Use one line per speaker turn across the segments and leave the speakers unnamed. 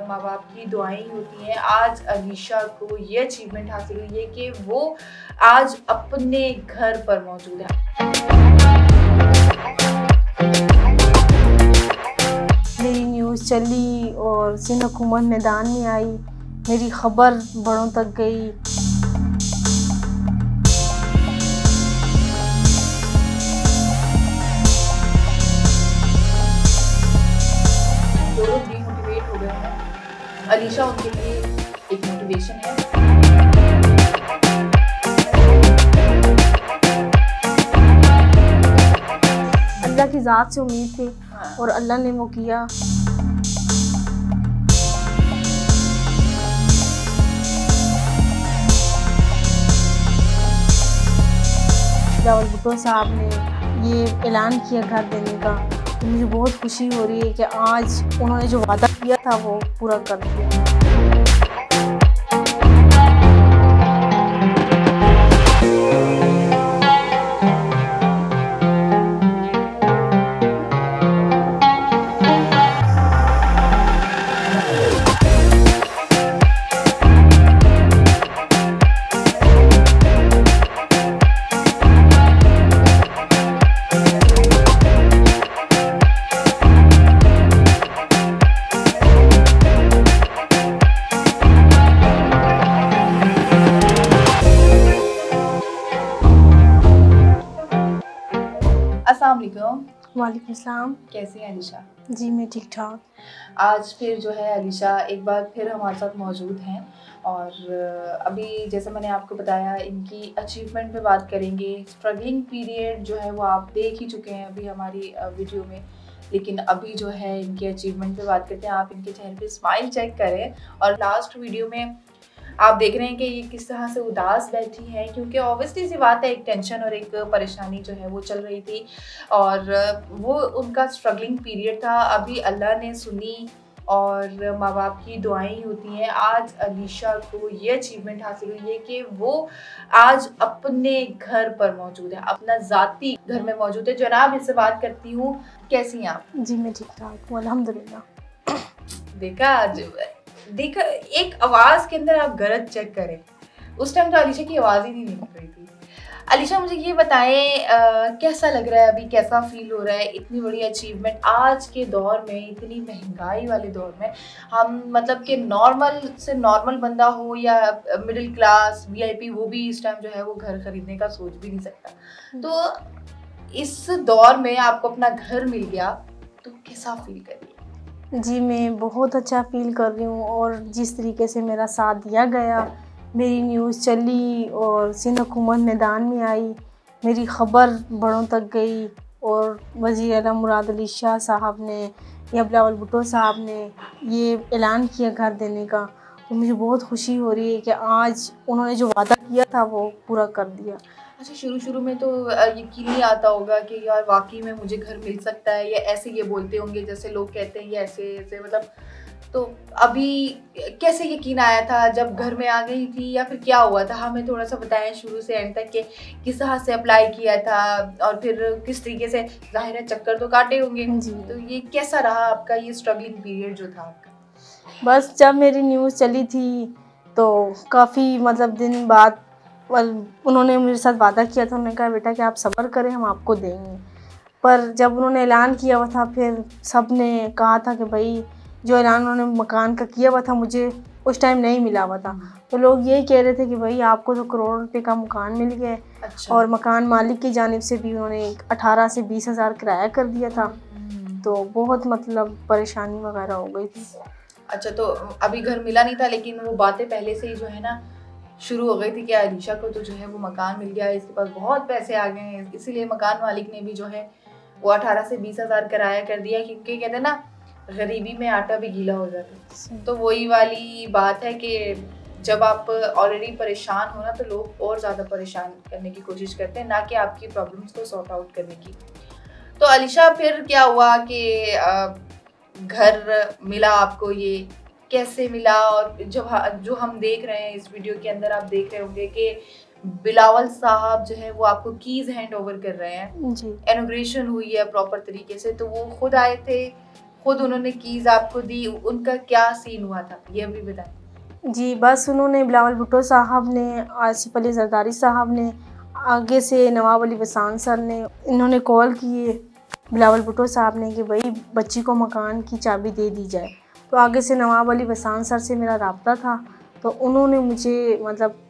माँ बाप की दुआएं होती हैं। आज अलीशा को ये अचीवमेंट हासिल हुई है कि वो आज अपने घर पर मौजूद है।
मेरी न्यूज़ चली और सिंध हुकूमत मैदान में आई, मेरी खबर बड़ों तक गई।
लोग डीमोटिवेट हो गए हैं। अलीशा उनके लिए एक मोटिवेशन है।
अल्लाह की ज़ात से उम्मीद थी और अल्लाह ने वो किया। बिलावल भुट्टो साहब ने ये ऐलान किया घर देने का, तो मुझे बहुत खुशी हो रही है कि आज उन्होंने जो वादा किया था वो पूरा कर दिया।
अस्सलाम वालेकुम।
वालेकुम सलाम।
कैसी हैं अलीशा?
जी मैं ठीक ठाक।
आज फिर जो है अलीशा एक बार फिर हमारे साथ मौजूद हैं और अभी जैसे मैंने आपको बताया इनकी अचीवमेंट पे बात करेंगे। स्ट्रगलिंग पीरियड जो है वो आप देख ही चुके हैं अभी हमारी वीडियो में, लेकिन अभी जो है इनके अचीवमेंट पे बात करते हैं। आप इनके चेहरे पे स्माइल चेक करें और लास्ट वीडियो में आप देख रहे हैं कि ये किस तरह से उदास बैठी हैं, क्योंकि ऑब्वियसली सी बात है एक टेंशन और एक परेशानी जो है वो चल रही थी और वो उनका स्ट्रगलिंग पीरियड था। अभी अल्लाह ने सुनी और माँ बाप की दुआएं होती हैं। आज अलीशा को ये अचीवमेंट हासिल हुई है कि वो आज अपने घर पर मौजूद है, अपना ज़ाती घर में मौजूद है। जनाब इससे बात करती हूँ, कैसी हैं आप?
जी मैं ठीक ठाक हूँ अल्हम्दुलिल्लाह।
देखा एक आवाज के अंदर आप गरज चेक करें, उस टाइम तो अलीशा की आवाज ही नहीं निकल रही थी। अलीशा मुझे ये बताएं कैसा लग रहा है अभी, कैसा फील हो रहा है? इतनी बड़ी अचीवमेंट आज के दौर में, इतनी महंगाई वाले दौर में, हम मतलब कि नॉर्मल से नॉर्मल बंदा हो या मिडिल क्लास वीआईपी, वो भी इस टाइम जो है वो घर खरीदने का सोच भी नहीं सकता। तो इस दौर में आपको अपना घर मिल गया तो कैसा फील करिए?
जी मैं बहुत अच्छा फ़ील कर रही हूँ और जिस तरीके से मेरा साथ दिया गया, मेरी न्यूज़ चली और सिंध हुकूमत मैदान में आई, मेरी ख़बर बड़ों तक गई और वज़ीर आला मुराद अली शाह साहब ने या बिलावल भुट्टो साहब ने ये ऐलान किया घर देने का, तो मुझे बहुत खुशी हो रही है कि आज उन्होंने जो वादा किया था वो पूरा कर दिया।
अच्छा, शुरू में तो यकीन नहीं आता होगा कि यार वाकई में मुझे घर मिल सकता है, या ऐसे ये बोलते होंगे जैसे लोग कहते हैं ये ऐसे ऐसे, मतलब तो अभी कैसे यकीन आया था जब घर में आ गई थी, या फिर क्या हुआ था? हमें थोड़ा सा बताएं शुरू से एंड तक कि किस तरह से अप्लाई किया था और फिर किस तरीके से, जाहिर है चक्कर तो काटे होंगे, तो ये कैसा रहा आपका ये स्ट्रगलिंग पीरियड जो था आपका?
बस जब मेरी न्यूज़ चली थी तो काफ़ी मतलब दिन बाद उन्होंने मेरे साथ वादा किया था। उन्होंने कहा बेटा कि आप सब्र करें, हम आपको देंगे। पर जब उन्होंने ऐलान किया हुआ था फिर सब ने कहा था कि भाई जो ऐलान उन्होंने मकान का किया हुआ था मुझे उस टाइम नहीं मिला हुआ था, तो लोग यही कह रहे थे कि भाई आपको तो करोड़ रुपए का मकान मिल गया।
अच्छा।
और मकान मालिक की जानिब से भी उन्होंने 18 से 20 हज़ार किराया कर दिया था, तो बहुत मतलब परेशानी वगैरह हो गई थी।
अच्छा, तो अभी घर मिला नहीं था, लेकिन वो बातें पहले से ही जो है ना शुरू हो गई थी कि अलीशा को तो जो है वो मकान मिल गया है, इसके पास बहुत पैसे आ गए हैं, इसीलिए मकान मालिक ने भी जो है वो 18 से 20 हज़ार किराया कर दिया, क्योंकि कहते हैं ना गरीबी में आटा भी गीला हो जाता है। तो वही वाली बात है कि जब आप ऑलरेडी परेशान हो ना, तो लोग और ज़्यादा परेशान करने की कोशिश करते हैं, ना कि आपकी प्रॉब्लम्स को सॉर्ट आउट करने की। तो अलीशा फिर क्या हुआ कि घर मिला आपको, ये कैसे मिला? और जब जो हम देख रहे हैं इस वीडियो के अंदर, आप देख रहे होंगे कि बिलावल साहब जो है वो आपको कीज हैंड ओवर कर रहे हैं।
जी।
इनॉग्रेशन हुई है प्रॉपर तरीके से, तो वो खुद आए थे, खुद उन्होंने कीज आपको दी, उनका क्या सीन हुआ था ये भी बताएं।
जी बस उन्होंने बिलावल भुट्टो साहब ने, आसिफ अली जरदारी साहब ने, आगे से नवाब अली वसान सर ने, इन्होंने कॉल किए बिलावल भुट्टो साहब ने कि भाई बच्ची को मकान की चाबी दे दी जाए। तो आगे से नवाब अली वसान सर से मेरा रब्ता था, तो उन्होंने मुझे मतलब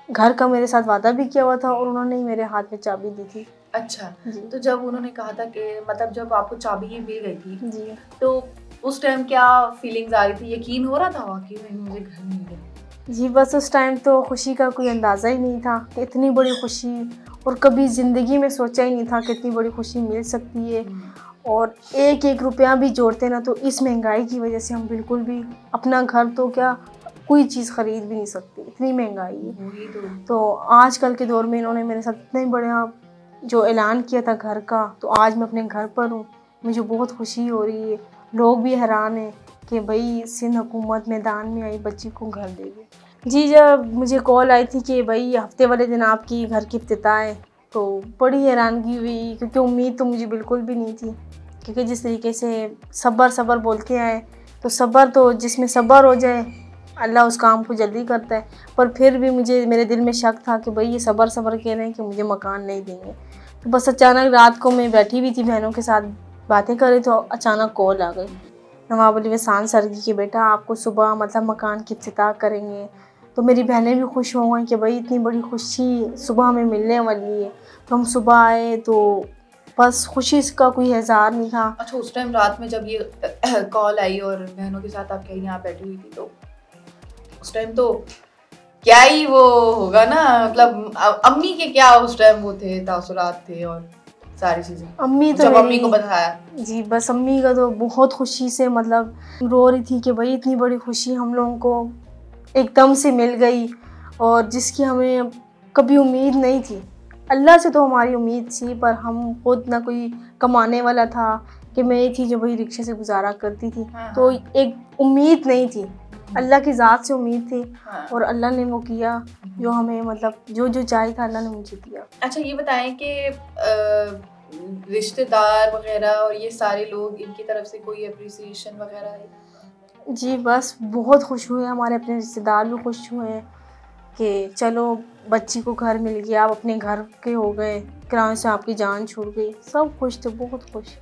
घर का मेरे साथ वादा भी किया हुआ था और उन्होंने ही मेरे हाथ में चाबी दी थी।
अच्छा, तो जब उन्होंने कहा था कि मतलब जब आपको चाबी ही मिल गई थी
जी,
तो उस टाइम क्या फीलिंग्स आ रही थी? यकीन हो रहा था वाकई में मुझे घर मिल गया?
जी बस उस टाइम तो खुशी का कोई अंदाज़ा ही नहीं था कि इतनी बड़ी खुशी, और कभी ज़िंदगी में सोचा ही नहीं था कि इतनी बड़ी खुशी मिल सकती है। और एक एक रुपया भी जोड़ते ना तो इस महंगाई की वजह से हम बिल्कुल भी अपना घर तो क्या कोई चीज़ ख़रीद भी नहीं सकती, इतनी महंगाई है।
वही
तो आजकल के दौर में इन्होंने मेरे साथ इतने बड़ा जो ऐलान किया था घर का, तो आज मैं अपने घर पर हूँ, मुझे बहुत खुशी हो रही है। लोग भी हैरान हैं कि भाई सिंध हुकूमत मैदान में आई, बच्ची को घर दे दी। जी जब मुझे कॉल आई थी कि भाई हफ्ते वाले दिन आपकी घर की इफ्तिताह है, तो बड़ी हैरानगी हुई, क्योंकि उम्मीद तो मुझे बिल्कुल भी नहीं थी। क्योंकि जिस तरीके से सब्र सब्र बोलते आए, तो सब्र तो जिसमें सब्र हो जाए अल्लाह उस काम को जल्दी करता है। पर फिर भी मुझे मेरे दिल में शक था कि भाई ये सब्र सब्र कह रहे हैं कि मुझे मकान नहीं देंगे। तो बस अचानक रात को मैं बैठी हुई थी बहनों के साथ बातें कर रही, तो अचानक कॉल आ गई नवाब अली वसान सर की कि बेटा आपको सुबह मतलब मकान की इफ्तिताह करेंगे। तो मेरी बहनें भी खुश हो गई कि भाई इतनी बड़ी खुशी सुबह हमें मिलने वाली है। तो हम सुबह आए तो बस खुशी का कोई इज़हार नहीं था।
अच्छा, उस टाइम रात में जब ये कॉल आई और बहनों के साथ आप कहीं यहाँ बैठी हुई थी, तो उस टाइम तो क्या ही वो होगा ना, मतलब अम्मी के क्या उस टाइम वो थे तासुरात थे और सारी चीजें
अम्मी तो
जब अम्मी को बताया?
जी बस अम्मी का तो बहुत खुशी से मतलब रो रही थी कि भाई इतनी बड़ी खुशी हम लोगों को एकदम से मिल गई, और जिसकी हमें कभी उम्मीद नहीं थी। अल्लाह से तो हमारी उम्मीद थी, पर हम खुद ना कोई कमाने वाला था कि मैं ही थी जो भाई रिक्शे से गुजारा करती थी। तो एक उम्मीद नहीं थी, अल्लाह की ज़ात से उम्मीद थी। और अल्लाह ने वो किया जो हमें मतलब जो जो चाहिए था अल्लाह ने मुझे दिया।
अच्छा, ये बताएं कि रिश्तेदार वगैरह और ये सारे लोग, इनकी तरफ से कोई अप्रिसिएशन वगैरह है?
जी बस बहुत खुश हुए, हमारे अपने रिश्तेदार भी खुश हुए हैं कि चलो बच्ची को घर मिल गया, आप अपने घर के हो गए, किराए से आपकी जान छूट गई। सब खुश थे, बहुत खुश।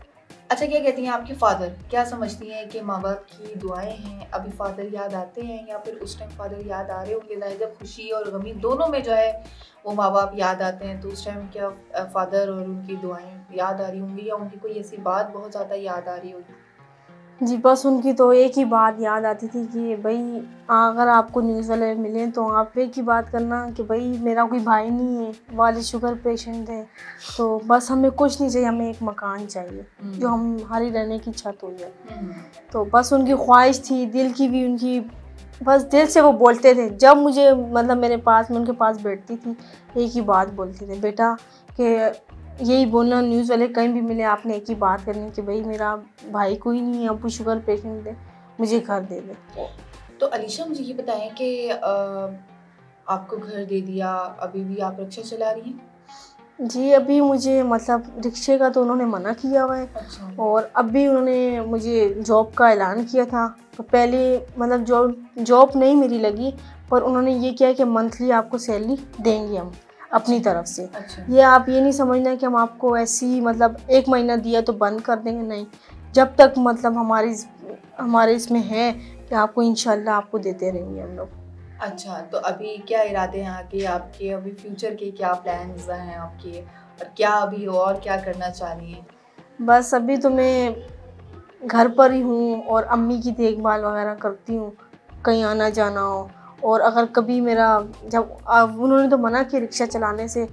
अच्छा, क्या कहती हैं आपके फादर? क्या समझती हैं कि माँ बाप की दुआएं हैं, अभी फादर याद आते हैं या फिर उस टाइम फादर याद आ रहे होंगे? ज़ाहिर जब खुशी और गमी दोनों में जो है वो माँ बाप याद आते हैं, तो उस टाइम क्या फादर और उनकी दुआएं याद आ रही होंगी या उनकी कोई ऐसी बात बहुत ज़्यादा याद आ रही होगी?
जी बस उनकी तो एक ही बात याद आती थी कि भाई अगर आपको न्यूज़ वाले मिलें तो आप एक ही बात करना कि भाई मेरा कोई भाई नहीं है, वालिद शुगर पेशेंट है, तो बस हमें कुछ नहीं चाहिए, हमें एक मकान चाहिए जो हमारी रहने की छत हो जाए। तो बस उनकी ख्वाहिश थी, दिल की भी उनकी, बस दिल से वो बोलते थे। जब मुझे मतलब मेरे पास मैं उनके पास बैठती थी, एक ही बात बोलते थे बेटा कि यही बोलना न्यूज़ वाले कहीं भी मिले आपने एक ही बात करनी कि भाई मेरा भाई कोई नहीं है, अबू शुगर पेशेंट है, मुझे घर दे दे।
तो अलीशा, मुझे ये बताएं कि आपको घर दे दिया, अभी भी आप रिक्शा चला रही हैं?
जी अभी मुझे मतलब रिक्शे का तो उन्होंने मना किया हुआ है।
अच्छा।
और अभी उन्होंने मुझे जॉब का ऐलान किया था, तो पहले मतलब जॉब नहीं मेरी लगी, पर उन्होंने ये किया कि मंथली आपको सैलरी देंगे हम अपनी तरफ से।
अच्छा।
ये आप ये नहीं समझना कि हम आपको ऐसी मतलब एक महीना दिया तो बंद कर देंगे, नहीं, जब तक मतलब हमारे इसमें है कि आपको इंशाल्लाह आपको देते रहेंगे हम लोग।
अच्छा, तो अभी क्या इरादे हैं आगे आपके? अभी फ्यूचर के क्या प्लान्स हैं आपके, और क्या अभी और क्या करना चाह रही हैं?
बस अभी तो मैं घर पर ही हूँ और अम्मी की देखभाल वगैरह करती हूँ, कहीं आना जाना हो। और अगर कभी मेरा जब उन्होंने तो मना किया रिक्शा चलाने से,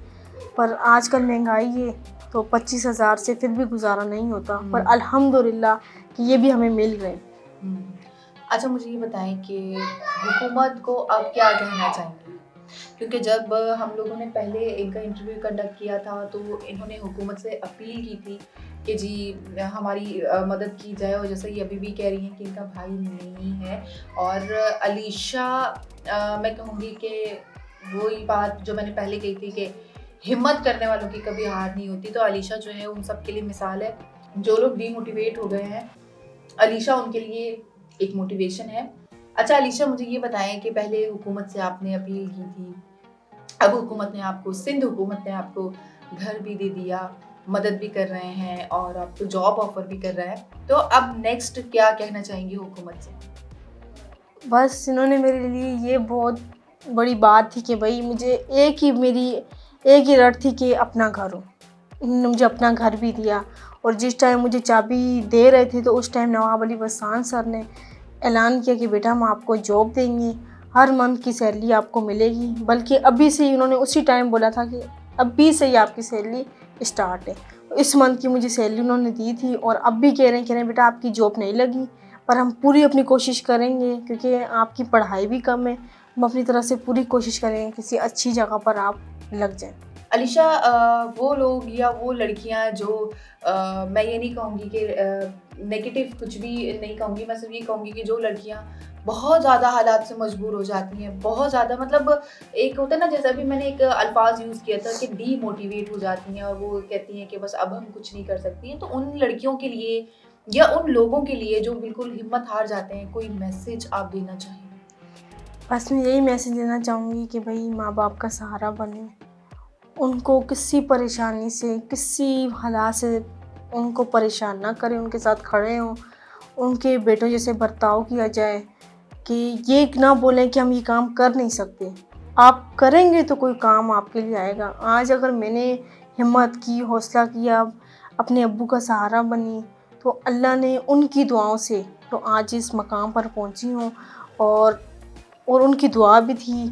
पर आजकल महंगाई है तो 25,000 से फिर भी गुजारा नहीं होता, पर अल्हम्दुलिल्लाह कि ये भी हमें मिल गए।
अच्छा, मुझे ये बताएं कि हुकूमत को आप क्या कहना चाहेंगी? क्योंकि जब हम लोगों ने पहले इनका इंटरव्यू कंडक्ट किया था तो इन्होंने हुकूमत से अपील की थी कि जी हमारी मदद की जाए, और जैसे ये अभी भी कह रही हैं कि इनका भाई नहीं है। और अलीशा, मैं कहूँगी कि वही बात जो मैंने पहले कही थी कि हिम्मत करने वालों की कभी हार नहीं होती, तो अलीशा जो है उन सब के लिए मिसाल है। जो लोग डीमोटिवेट हो गए हैं अलीशा उनके लिए एक मोटिवेशन है। अच्छा अलीशा, मुझे ये बताएं कि पहले हुकूमत से आपने अपील की थी, अब हुकूमत ने आपको, सिंध हुकूमत ने आपको घर भी दे दिया, मदद भी कर रहे हैं और आपको जॉब ऑफर भी कर रहा है, तो अब नेक्स्ट क्या कहना चाहेंगे हुकूमत से?
बस इन्होंने मेरे लिए ये बहुत बड़ी बात थी कि भाई मुझे एक ही रट थी कि अपना घर हो। इन्होंने मुझे अपना घर भी दिया और जिस टाइम मुझे चाबी दे रहे थे तो उस टाइम नवाब अली वसान सर ने ऐलान किया कि बेटा हम आपको जॉब देंगे, हर मंथ की सैलरी आपको मिलेगी। बल्कि अभी से ही उन्होंने उसी टाइम बोला था कि अभी से ही आपकी सैलरी स्टार्ट है। इस मंथ की मुझे सैलरी उन्होंने दी थी और अब भी कह रहे हैं बेटा आपकी जॉब नहीं लगी, पर हम पूरी अपनी कोशिश करेंगे क्योंकि आपकी पढ़ाई भी कम है, हम अपनी तरफ से पूरी कोशिश करेंगे किसी अच्छी जगह पर आप लग जाएं।
अलीशा, वो लोग या वो लड़कियां जो मैं ये नहीं कहूँगी कि नेगेटिव कुछ भी नहीं कहूँगी, मैं सिर्फ ये कहूँगी कि जो लड़कियां बहुत ज़्यादा हालात से मजबूर हो जाती हैं, बहुत ज़्यादा, मतलब एक होता है ना, जैसे अभी मैंने एक अल्फाज यूज़ किया था कि डीमोटिवेट हो जाती हैं और वो कहती हैं कि बस अब हम कुछ नहीं कर सकती हैं, तो उन लड़कियों के लिए या उन लोगों के लिए जो बिल्कुल हिम्मत हार जाते हैं, कोई मैसेज आप देना चाहिए?
बस मैं यही मैसेज देना चाहूँगी कि भाई माँ बाप का सहारा बने, उनको किसी परेशानी से, किसी हालात से उनको परेशान ना करें, उनके साथ खड़े हों, उनके बेटों जैसे बर्ताव किया जाए कि ये ना बोलें कि हम ये काम कर नहीं सकते, आप करेंगे तो कोई काम आपके लिए आएगा। आज अगर मैंने हिम्मत की, हौसला किया, अपने अब्बू का सहारा बनी, तो अल्लाह ने उनकी दुआओं से तो आज इस मकाम पर पहुंची हूँ। और उनकी दुआ भी थी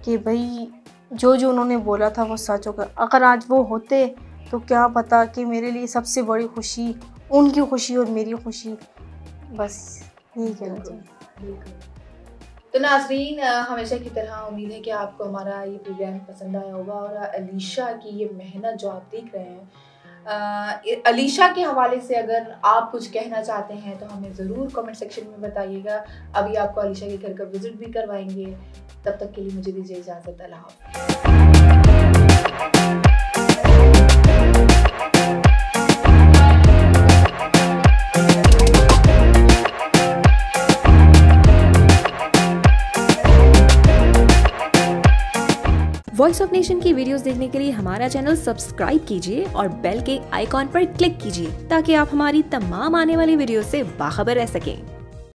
कि भाई जो जो उन्होंने बोला था वो सच होगा। अगर आज वो होते तो क्या पता कि मेरे लिए सबसे बड़ी खुशी उनकी खुशी और मेरी खुशी, बस यही कहना चाहिए।
तो नाज़रीन, हमेशा की तरह उम्मीद है कि आपको हमारा ये प्रोग्राम पसंद आया होगा और अलीशा की ये मेहनत जो आप देख रहे हैं, अलीशा के हवाले से अगर आप कुछ कहना चाहते हैं तो हमें ज़रूर कमेंट सेक्शन में बताइएगा। अभी आपको अलीशा के घर का विजिट भी करवाएंगे। तब तक के लिए मुझे दीजिए इजाज़त। अल्लाह हाफ़िज़।
वॉइस ऑफ नेशन की वीडियोस देखने के लिए हमारा चैनल सब्सक्राइब कीजिए और बेल के आइकॉन पर क्लिक कीजिए ताकि आप हमारी तमाम आने वाली वीडियो से बाखबर रह सकें।